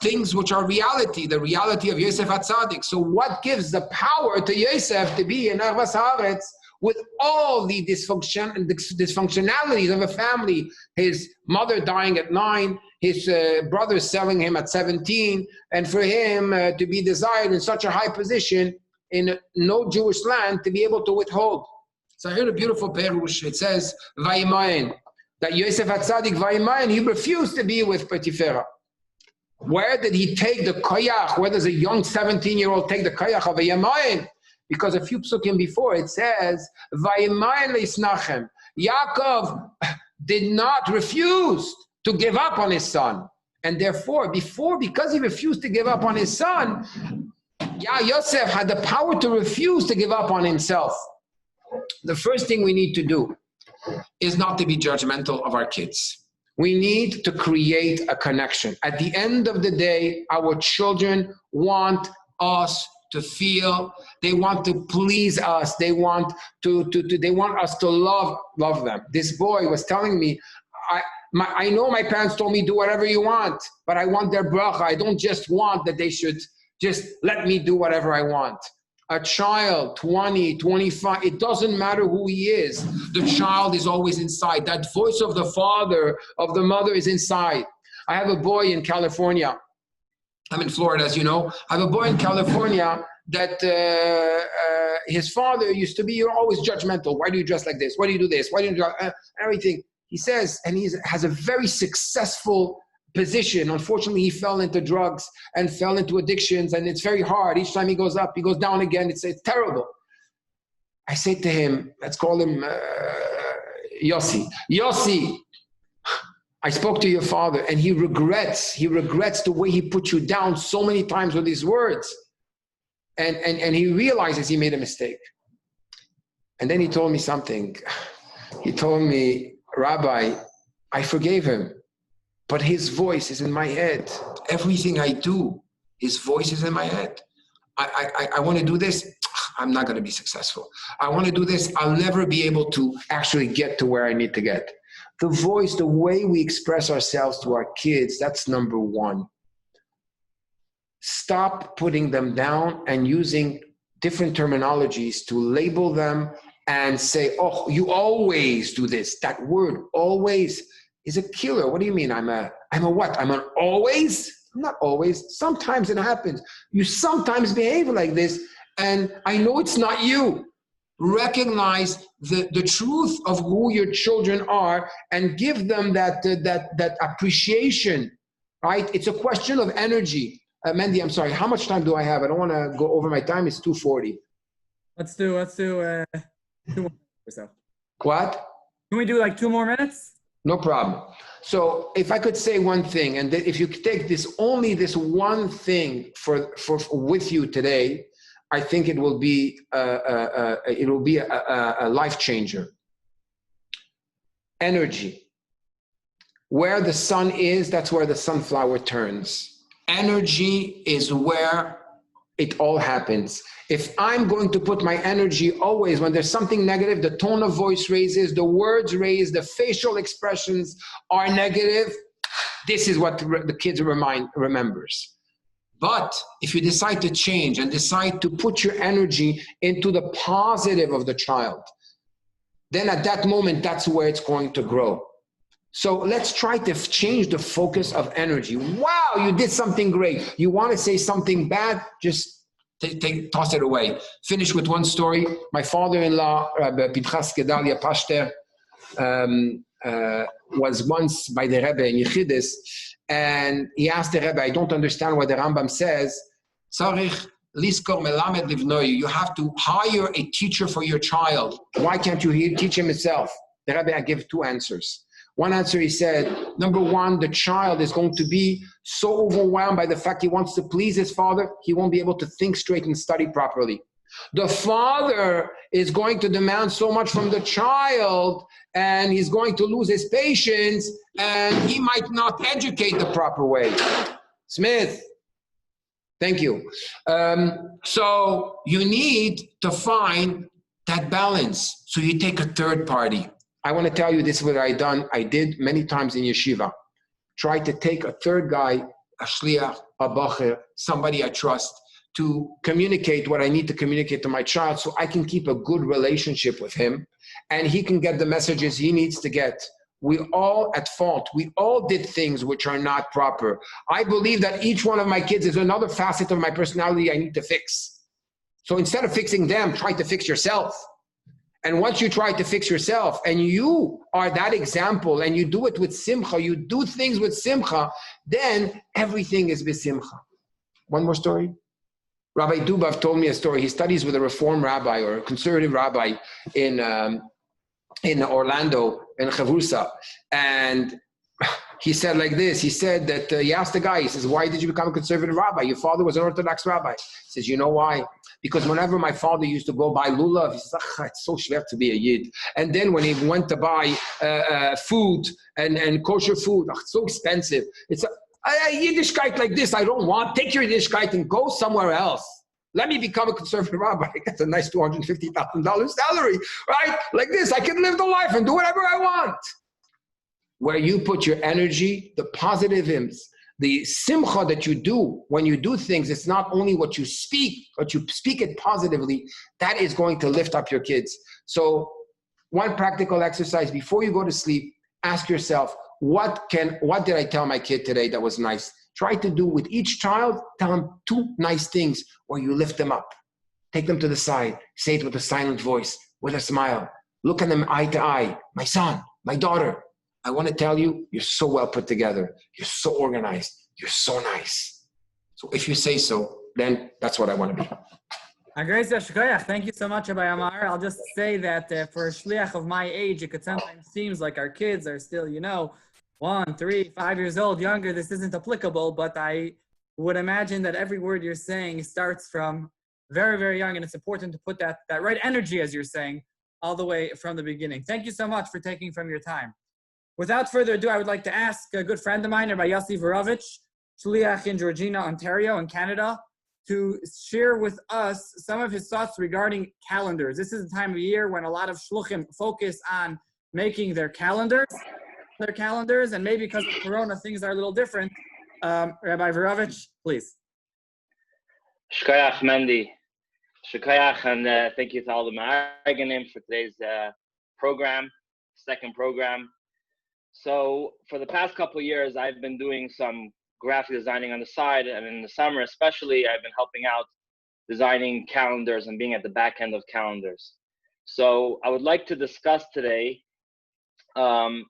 things which are reality, the reality of Yosef HaTzadik. So what gives the power to Yosef to be in Arvas Haaretz with all the dysfunctionalities of a family? His mother dying at 9, his brother selling him at 17, and for him to be desired in such a high position in no Jewish land to be able to withhold. So I heard a beautiful perush. It says, Vayimayin, that Yosef HaTzadik Vayimayin, he refused to be with Potiphera. Where did he take the koyach? Where does a young 17-year-old take the koyach of Vayimayin? Because a few psukim before it says, Vayimayin leisnachem. Yaakov did not refuse to give up on his son. And therefore, because he refused to give up on his son, Yosef had the power to refuse to give up on himself. The first thing we need to do is not to be judgmental of our kids. We need to create a connection. At the end of the day, our children want us to feel, they want to please us, they want us to love them. This boy was telling me, I know my parents told me do whatever you want, but I want their bracha. I don't just want that they should just let me do whatever I want. A child, 20, 25, it doesn't matter who he is. The child is always inside. That voice of the father, of the mother is inside. I have a boy in California. I'm in Florida, as you know. I have a boy in California that his father used to be, you're always judgmental. Why do you dress like this? Why do you do this? Why do you do everything? He says, and he has a very successful position. Unfortunately, he fell into drugs and fell into addictions, and it's very hard. Each time he goes up, he goes down again. It's terrible. I say to him, let's call him Yossi. Yossi, I spoke to your father, and he regrets the way he put you down so many times with these words. And he realizes he made a mistake. And then he told me something. He told me, Rabbi, I forgave him, but his voice is in my head. Everything I do, his voice is in my head. I want to do this. I'm not going to be successful. I want to do this. I'll never be able to actually get to where I need to get. The voice, the way we express ourselves to our kids, that's number one. Stop putting them down and using different terminologies to label them and say, oh, you always do this. That word always is a killer. What do you mean? I'm a what? I'm an always? I'm not always. Sometimes it happens. You sometimes behave like this, and I know it's not you. Recognize the truth of who your children are and give them that appreciation, right? It's a question of energy. Mendy, I'm sorry, how much time do I have? I don't want to go over my time. It's 2:40. Let's do 2 more or so. What? Can we do like 2 more minutes? No problem. So if I could say one thing, and if you could take this one thing for with you today, I think it will be a life changer. Energy. Where the sun is, that's where the sunflower turns. Energy is where it all happens. If I'm going to put my energy always, when there's something negative, the tone of voice raises, the words raise, the facial expressions are negative, this is what the kids remembers. But if you decide to change and decide to put your energy into the positive of the child, then at that moment, that's where it's going to grow. So let's try to change the focus of energy. Wow, you did something great. You want to say something bad, just toss it away. Finish with one story. My father-in-law, Rabbi Pinchas Gedalia Pashter, was once by the Rebbe in Yechidus, and he asked the Rebbe, I don't understand what the Rambam says. You have to hire a teacher for your child. Why can't you teach him himself? The Rebbe, I give 2 answers. One answer, he said, number one, the child is going to be so overwhelmed by the fact he wants to please his father, he won't be able to think straight and study properly. The father is going to demand so much from the child, and he's going to lose his patience, and he might not educate the proper way. Smith, thank you. So you need to find that balance. So you take a third party. I want to tell you, this is what I did many times in yeshiva. Try to take a third guy, a shliach, a bacher, somebody I trust, to communicate what I need to communicate to my child so I can keep a good relationship with him and he can get the messages he needs to get. We're all at fault. We all did things which are not proper. I believe that each one of my kids is another facet of my personality I need to fix. So instead of fixing them, try to fix yourself. And once you try to fix yourself and you are that example and you do it with simcha, you do things with simcha, then everything is with simcha. One more story. Rabbi Dubav told me a story. He studies with a reform rabbi or a conservative rabbi in Orlando, in Chavrusa. And he said like this, he said that he asked the guy, he says, why did you become a conservative rabbi? Your father was an Orthodox rabbi. He says, you know why? Because whenever my father used to go buy lulav, he says, it's so schwer to be a yid. And then when he went to buy food and kosher food, it's so expensive. It's a Yiddishkeit like this, I don't want. Take your Yiddishkeit and go somewhere else. Let me become a conservative rabbi. That's a nice $250,000 salary, right? Like this, I can live the life and do whatever I want. Where you put your energy, the positivisms, The simcha that you do when you do things, it's not only what you speak, but you speak it positively. That is going to lift up your kids. So one practical exercise before you go to sleep, ask yourself, what did I tell my kid today that was nice? Try to do with each child, tell them 2 nice things where you lift them up. Take them to the side, say it with a silent voice, with a smile. Look at them eye to eye. My son, my daughter, I want to tell you, you're so well put together. You're so organized. You're so nice. So if you say so, then that's what I want to be. Thank you so much, Rabbi Amar. I'll just say that for a shliach of my age, it could sometimes seem like our kids are still, 1, 3, 5 years old, younger. This isn't applicable, but I would imagine that every word you're saying starts from very, very young, and it's important to put that right energy, as you're saying, all the way from the beginning. Thank you so much for taking from your time. Without further ado, I would like to ask a good friend of mine, Rabbi Yossi Vorovitch, shliach in Georgina, Ontario, in Canada, to share with us some of his thoughts regarding calendars. This is the time of year when a lot of shluchim focus on making their calendars, and maybe because of Corona, things are a little different. Rabbi Vorovitch, please. Shkoyach, Mendy. Shkoyach, and thank you to all the Ma'arganim for today's program, second program. So for the past couple of years, I've been doing some graphic designing on the side, and in the summer especially, I've been helping out designing calendars and being at the back end of calendars. So I would like to discuss today about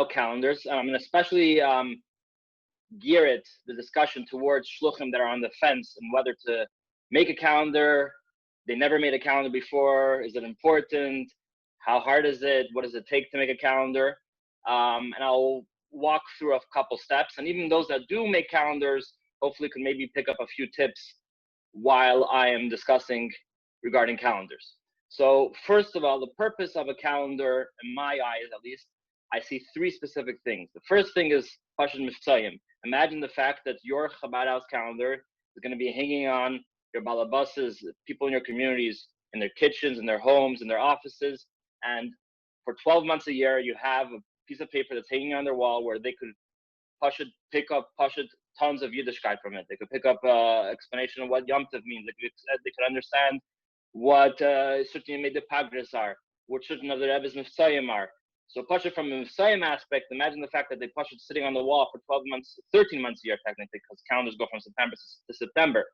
calendars. I'm going to especially gear the discussion towards shluchim that are on the fence and whether to make a calendar. They never made a calendar before. Is it important? How hard is it? What does it take to make a calendar? And I'll walk through a couple steps. And even those that do make calendars, hopefully can maybe pick up a few tips while I am discussing regarding calendars. So first of all, the purpose of a calendar, in my eyes at least, I see 3 specific things. The first thing is Pashut Miftzayim. Imagine the fact that your Chabad house calendar is going to be hanging on your balabasses, people in your communities, in their kitchens, in their homes, in their offices. And for 12 months a year, you have a piece of paper that's hanging on their wall where they could pick up tons of Yiddishkeit from it. They could pick up explanation of what Yom Tov means. They could understand what certain Yemei Pagris are, what certain of the Rebbe's Miftzayim are. So Pashut from a Miftzayim aspect, imagine the fact that they Pashut sitting on the wall for 12 months, 13 months a year technically, because calendars go from September to September.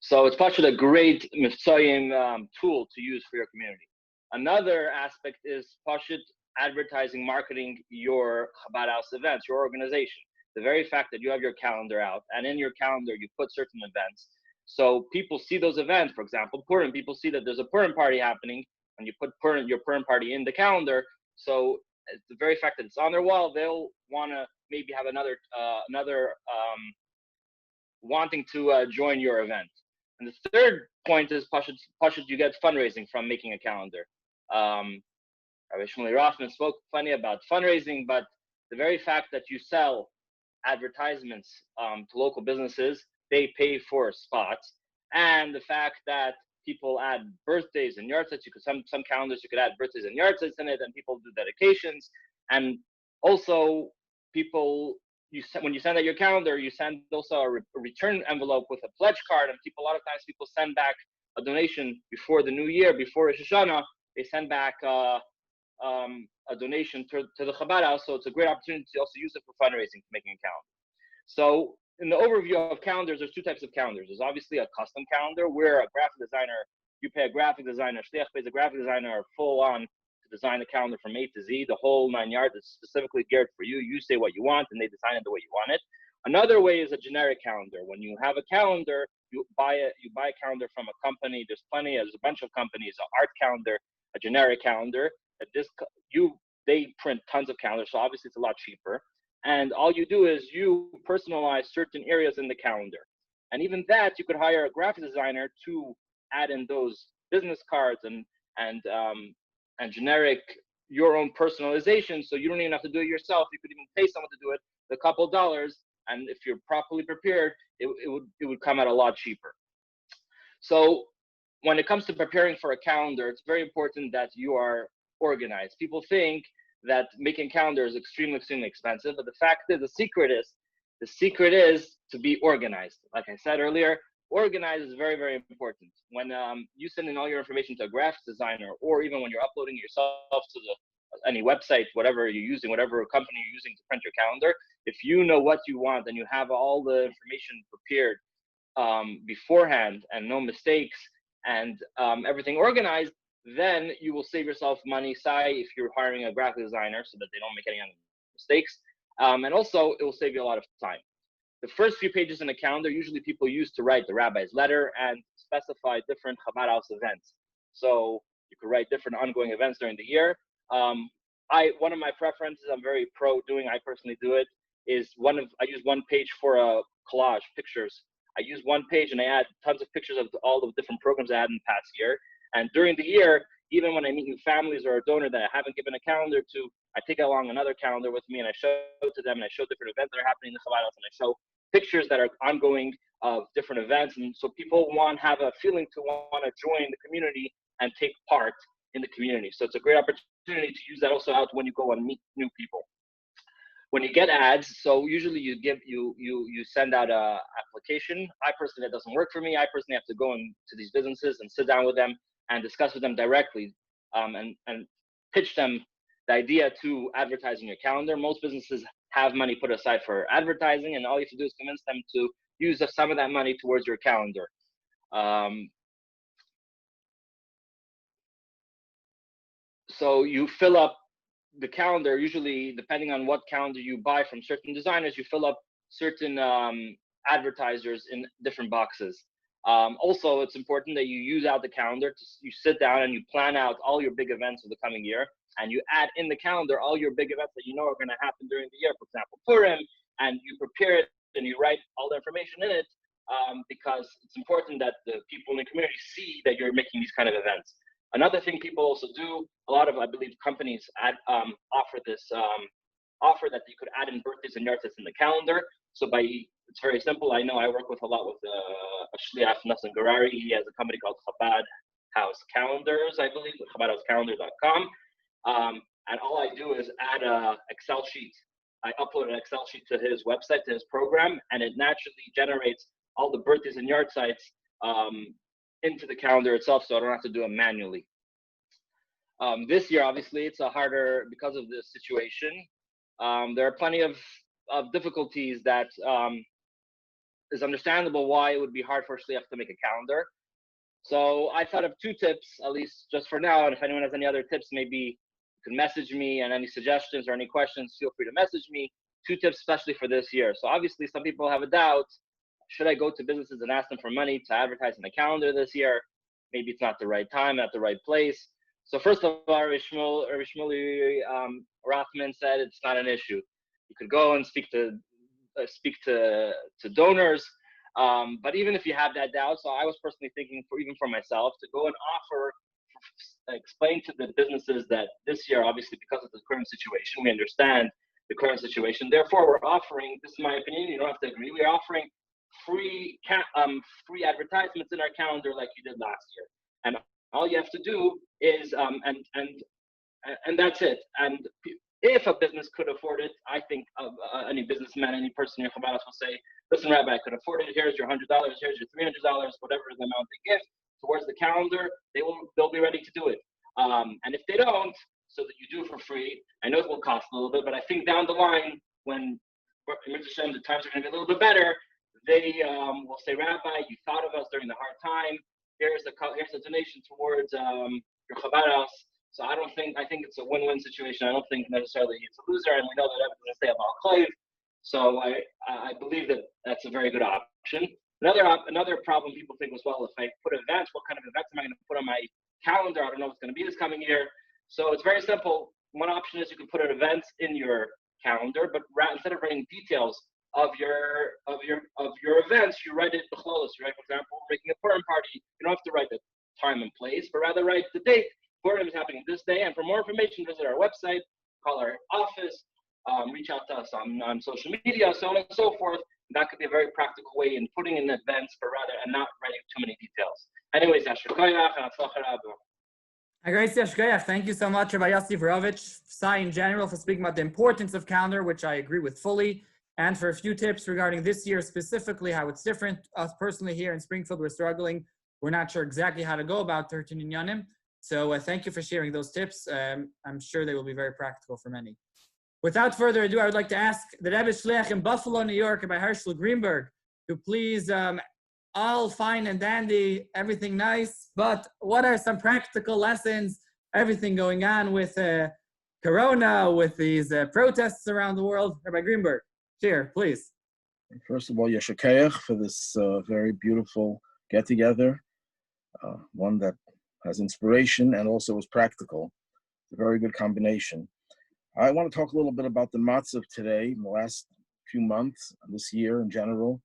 So it's Pashut a great Miftzayim tool to use for your community. Another aspect is Pashut advertising, marketing your Chabad house events, your organization. The very fact that you have your calendar out, and in your calendar you put certain events. So people see those events, for example, Purim, people see that there's a Purim party happening, and you put your Purim party in the calendar. So the very fact that it's on their wall, they'll want to maybe have another wanting to join your event. And the third point is Pashut, you get fundraising from making a calendar. Rabbi Shmuly Rothman spoke plenty about fundraising, but the very fact that you sell advertisements to local businesses, they pay for spots, and the fact that people add birthdays and yahrzeits. You could some calendars you could add birthdays and yahrzeits in it, and people do dedications. And also, when you send out your calendar, you send also a return envelope with a pledge card, and a lot of times people send back a donation before the new year, before Rosh Hashanah. They send back a donation to the Chabad house, so it's a great opportunity to also use it for fundraising, making a calendar. So in the overview of calendars, there's 2 types of calendars. There's obviously a custom calendar where a graphic designer, you pay a graphic designer, shliach pays a graphic designer full on to design the calendar from A to Z, the whole 9 yards. It's specifically geared for you. You say what you want and they design it the way you want it. Another way is a generic calendar. When you have a calendar, you buy a calendar from a company. There's a bunch of companies, an art calendar, a generic calendar. They print tons of calendars, so obviously it's a lot cheaper. And all you do is you personalize certain areas in the calendar. And even that, you could hire a graphic designer to add in those business cards and generic your own personalization, so you don't even have to do it yourself. You could even pay someone to do it a couple dollars, and if you're properly prepared, it would come out a lot cheaper. So when it comes to preparing for a calendar, it's very important that you are organized. People think that making calendar is extremely, extremely expensive. But the fact is, the secret is to be organized. Like I said earlier, organized is very, very important. When you send in all your information to a graphics designer, or even when you're uploading yourself to any website, whatever you're using, whatever company you're using to print your calendar, if you know what you want and you have all the information prepared beforehand and no mistakes and everything organized, then you will save yourself money, if you're hiring a graphic designer so that they don't make any mistakes. And also, it will save you a lot of time. The first few pages in a calendar, usually people use to write the rabbi's letter and specify different Chabad House events. So you could write different ongoing events during the year. One of my preferences I'm very pro doing, I personally do it, is I use one page for a collage, pictures. I use one page and I add tons of pictures of all the different programs I had in the past year. And during the year, even when I meet new families or a donor that I haven't given a calendar to, I take along another calendar with me and I show to them, and I show different events that are happening in the Chabad House, and I show pictures that are ongoing of different events. And so people have a feeling to want to join the community and take part in the community. So it's a great opportunity to use that also out when you go and meet new people. When you get ads, so usually you send out a application. I personally, that doesn't work for me. I personally have to go into these businesses and sit down with them and discuss with them directly, and pitch them the idea to advertising your calendar. Most businesses have money put aside for advertising, and all you have to do is convince them to use some of that money towards your calendar. So you fill up the calendar, usually depending on what calendar you buy from certain designers, you fill up certain advertisers in different boxes. Also, it's important that you use out the calendar. You sit down and you plan out all your big events of the coming year, and you add in the calendar all your big events that you know are going to happen during the year. For example, Turen, and you prepare it and you write all the information in it, because it's important that the people in the community see that you're making these kind of events. Another thing people also do, a lot of, I believe, companies offer this offer that you could add in birthdays and yardsticks in the calendar. So it's very simple. I know I work with a lot with a shliach, Nassim Garari. He has a company called Chabad House Calendars, I believe, chabadhousecalendar.com. And all I do is add a Excel sheet. I upload an Excel sheet to his website, to his program, and it naturally generates all the birthdays and yard sites into the calendar itself, so I don't have to do it manually. This year, obviously, it's harder because of this situation. There are plenty of difficulties that is understandable why it would be hard for shliach to make a calendar. So I thought of 2 tips, at least just for now, and if anyone has any other tips, maybe you can message me, and any suggestions or any questions, feel free to message me. 2 tips especially for this year. So obviously some people have a doubt. Should I go to businesses and ask them for money to advertise in the calendar this year? Maybe it's not the right time, not the right place. So first of all, Shmuly Rothman said it's not an issue. You could go and speak to donors. But even if you have that doubt, so I was personally thinking even for myself to go and explain to the businesses that this year, obviously because of the current situation, we understand the current situation. Therefore, we're offering, this is my opinion, you don't have to agree, we're offering free advertisements in our calendar like you did last year. And all you have to do is, and that's it. And if a business could afford it, I think any businessman, any person in your Chabad will say, listen, Rabbi, I could afford it. Here's your $100, here's your $300, whatever the amount they give towards the calendar, they'll be ready to do it. And if they don't, so that you do it for free, I know it will cost a little bit, but I think down the line, when the times are going to be a little bit better, they will say, Rabbi, you thought of us during the hard time. Here's a donation towards your Chabad House. So I think it's a win-win situation. I don't think necessarily it's a loser, and we know that everyone's going to say about Chay. So I believe that that's a very good option. Another problem people think was, well, if I put events, what kind of events am I going to put on my calendar? I don't know what's going to be this coming year. So it's very simple. One option is you can put an event in your calendar, but instead of writing details of your events, you write it close. You write, for example, making a Purim party. You don't have to write the time and place, but rather write the date. Purim is happening this day. And for more information, visit our website, call our office, reach out to us on social media, so on and so forth. That could be a very practical way in putting in events, and not writing too many details. Anyways, Asher Koyach and Atzlach Rabbi. Thank you so much, Rabbi Yossi Vorovitch, Chay in general, for speaking about the importance of calendar, which I agree with fully, and for a few tips regarding this year specifically, how it's different. Us personally here in Springfield, we're struggling. We're not sure exactly how to go about 13 Inyanim. So thank you for sharing those tips. I'm sure they will be very practical for many. Without further ado, I would like to ask the Rebbe Shliach in Buffalo, New York, by Heschel Greenberg, to please, all fine and dandy, everything nice, but what are some practical lessons, everything going on with Corona, with these protests around the world? Rabbi Greenberg, here, please. First of all, Yeshakayach for this very beautiful get-together, one that has inspiration and also is practical. It's a very good combination. I want to talk a little bit about the matzah of today, in the last few months, this year in general,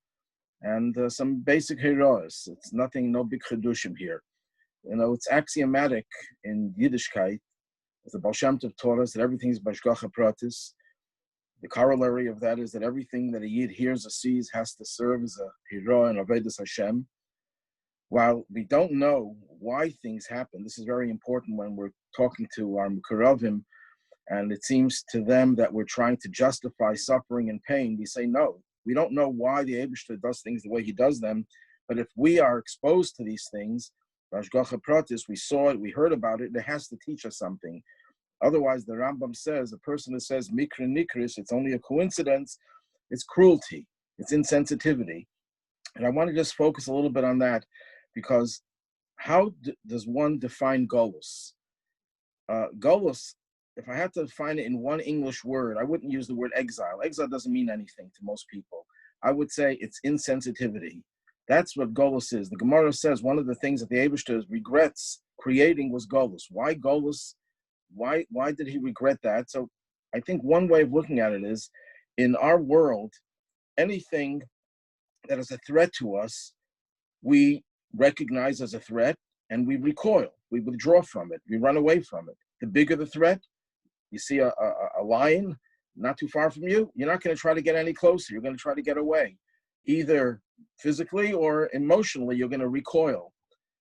and some basic heroes. It's nothing, no big chedushim here. You know, it's axiomatic in Yiddishkeit, as the Baal Shem Tov taught us, that everything is b'ashgacha pratis. The corollary of that is that everything that a Yid hears or sees has to serve as a hero and avodas Hashem. While we don't know why things happen, this is very important when we're talking to our Mukaravim, and it seems to them that we're trying to justify suffering and pain. We say no. We don't know why the Eibishter does things the way he does them, but if we are exposed to these things, Hashgacha Pratis, we saw it, we heard about it, it has to teach us something. Otherwise, the Rambam says, a person that says Mikra Nikris, it's only a coincidence, it's cruelty, it's insensitivity. And I want to just focus a little bit on that, because how does one define Golus? Golus, if I had to define it in one English word, I wouldn't use the word exile. Exile doesn't mean anything to most people. I would say it's insensitivity. That's what Golus is. The Gemara says one of the things that the Eibishter regrets creating was Golus. Why Golus? Why did he regret that? So I think one way of looking at it is, in our world, anything that is a threat to us, we recognize as a threat and we recoil. We withdraw from it. We run away from it. The bigger the threat, you see a lion not too far from you, you're not going to try to get any closer. You're going to try to get away. Either physically or emotionally, you're going to recoil.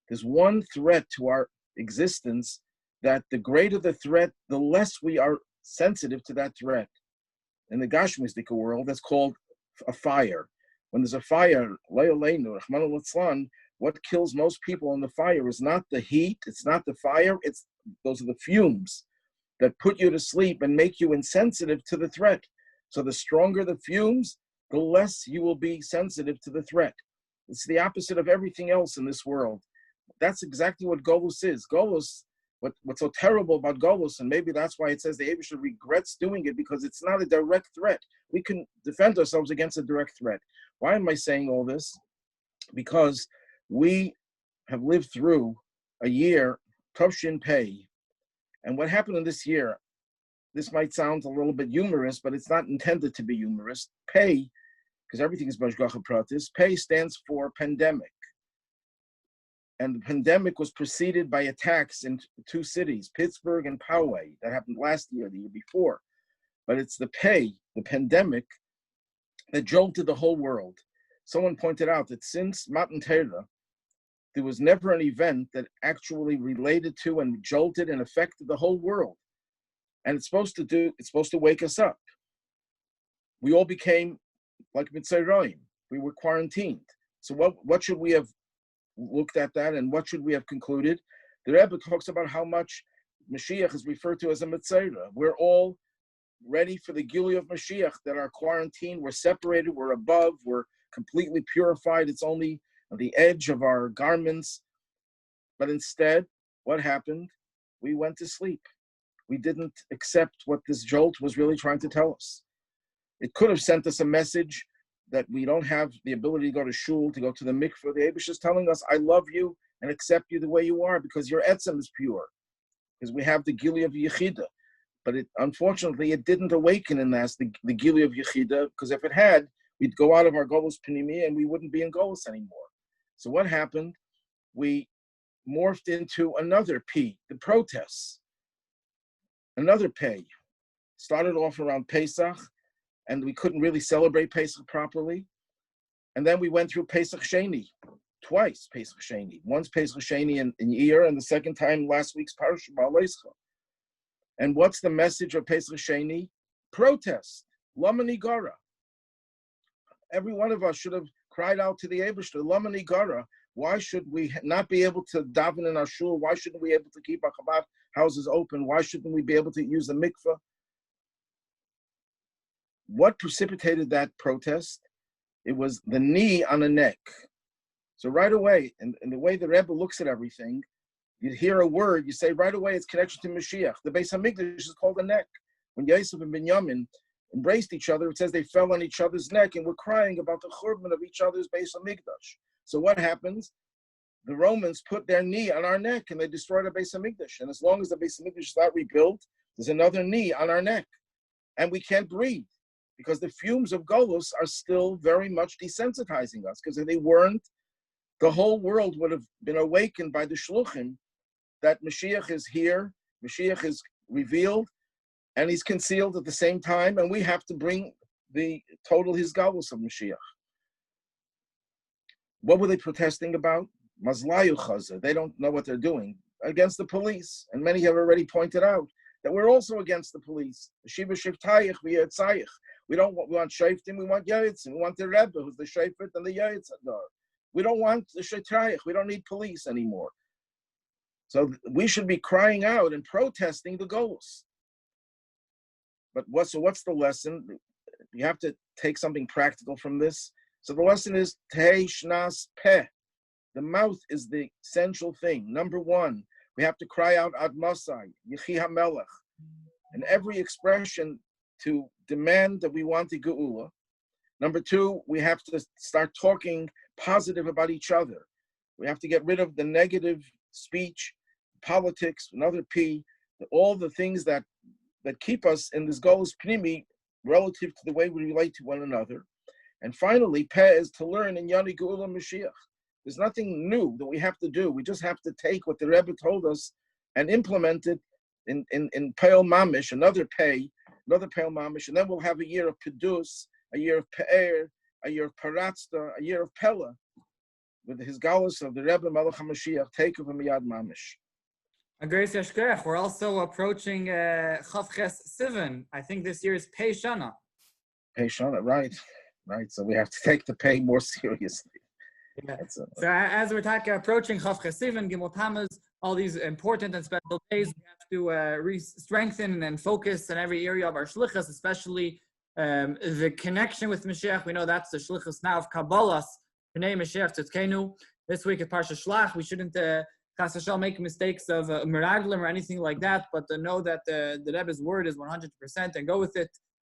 There's one threat to our existence that the greater the threat, the less we are sensitive to that threat. In the Gashmistika world, that's called a fire. When there's a fire, what kills most people in the fire is not the heat, it's not the fire, those are the fumes that put you to sleep and make you insensitive to the threat. So the stronger the fumes, the less you will be sensitive to the threat. It's the opposite of everything else in this world. That's exactly what Golus is. Golus, what's so terrible about Golus, and maybe that's why it says the Eibishter regrets doing it, because it's not a direct threat. We can defend ourselves against a direct threat. Why am I saying all this? Because we have lived through a year, Tovshin Pei, and what happened in this year, this might sound a little bit humorous, but it's not intended to be humorous. Pei, because everything is Bashgacha Pratis, Pei stands for pandemic. And the pandemic was preceded by attacks in two cities, Pittsburgh and Poway. That happened last year, the year before. But it's the Pei, the pandemic, that jolted the whole world. Someone pointed out that since Matan Torah, there was never an event that actually related to and jolted and affected the whole world. And it's supposed to wake us up. We all became like Mitzrayim. We were quarantined. So what should we have looked at that, and what should we have concluded? The Rebbe talks about how much Mashiach is referred to as a Mitzrayim. We're all ready for the Gili of Mashiach, that our quarantine, we're separated, we're above, we're completely purified. It's only the edge of our garments. But instead, what happened? We went to sleep. We didn't accept what this jolt was really trying to tell us. It could have sent us a message that we don't have the ability to go to shul, to go to the mikveh. The Eibush is telling us, I love you and accept you the way you are, because your etzem is pure. Because we have the Gili of Yechida. But unfortunately, it didn't awaken in us, the Gili of Yechida, because if it had, we'd go out of our Golus Pnimi and we wouldn't be in Golus anymore. So what happened? We morphed into another P, the protests. Another Pei. Started off around Pesach, and we couldn't really celebrate Pesach properly. And then we went through Pesach Sheni. twice Pesach Sheni. Once Pesach Sheni in year, and the second time last week's Parashat Ba'aleischa. And what's the message of Pesach Sheni? Protest. Lama Nigara. Every one of us should have cried out to the Eibishter, Lama Nigara. Why should we not be able to daven in our shul? Why shouldn't we be able to keep our Chabad houses open? Why shouldn't we be able to use the mikveh? What precipitated that protest? It was the knee on the neck. So right away, in the way the Rebbe looks at everything, you hear a word, you say right away it's connection to Mashiach. The Beis HaMikdash is called the neck. When Yosef and Binyamin embraced each other, it says they fell on each other's neck and were crying about the churban of each other's Beis HaMikdash. So what happens? The Romans put their knee on our neck and they destroyed our Beis HaMikdash. And as long as the Beis HaMikdash is not rebuilt, there's another knee on our neck. And we can't breathe because the fumes of Golus are still very much desensitizing us. Because if they weren't, the whole world would have been awakened by the Shluchim that Mashiach is here, Mashiach is revealed, and he's concealed at the same time, and we have to bring the total Hisgalus of Mashiach. What were they protesting about? Mazlayu Chaza. They don't know what they're doing. Against the police. And many have already pointed out that we're also against the police. Shiva Shiftayich v'Yatzayich. We want Shaftim, we want Yayitzim. We want the Rebbe, who's the Shafet and the Yayitzadar. We don't want the Shetayich. We don't need police anymore. So we should be crying out and protesting the Golus. But what's the lesson? You have to take something practical from this. So the lesson is Tei Shnas Peh. The mouth is the essential thing. Number one, we have to cry out Ad Masai, Yechi HaMelech. And every expression to demand that we want the Geula. Number two, we have to start talking positive about each other. We have to get rid of the negative speech, politics, another P, all the things that keep us in this Golus Pnimi relative to the way we relate to one another. And finally, Peh is to learn in Yani Geula Mashiach. There's nothing new that we have to do. We just have to take what the Rebbe told us and implement it in Peil Mamish, another Peil Mamish, and then we'll have a year of Pedus, a year of Pe'er, a year of Paratzta, a year of Pella, with his Galus of the Rebbe Melech HaMashiach, take of him Yad Mamish. We're also approaching Chav Ches Sivan. I think this year is Pei Shana. Pei Shana, right. So we have to take the Pei more seriously. Yeah. So as we're approaching Chav Ches Sivan, Gimel Tammuz, all these important and special days, we have to strengthen and focus in every area of our shlichus, especially the connection with Mashiach. We know that's the shlichus now of Kabbalas, B'nai Mashiach Tzidkenu. This week at Parsha Shlach, we shouldn't Chas V'Shal make mistakes of Meraglim or anything like that, but to know that the Rebbe's word is 100% and go with it,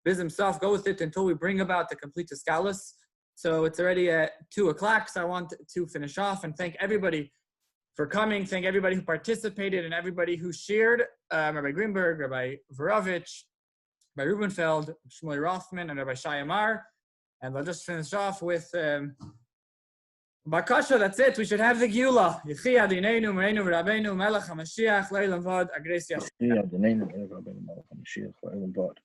Biz himself, go with it until we bring about the complete Eskalus. So it's already at 2 o'clock, so I want to finish off and thank everybody for coming, thank everybody who participated and everybody who shared, Rabbi Greenberg, Rabbi Vorovitch, Rabbi Rubenfeld, Shmuly Rothman, and Rabbi Chay Amar. And I'll just finish off with Bakasha, that's it. We should have the Geula. Yechi Adinenu, Mereinu, Rabbeinu, Melech HaMashiach, Leilam Vod, Agresia. Yechi Adinenu, Mereinu, Rabbeinu, Melech HaMashiach, Leilam Vod.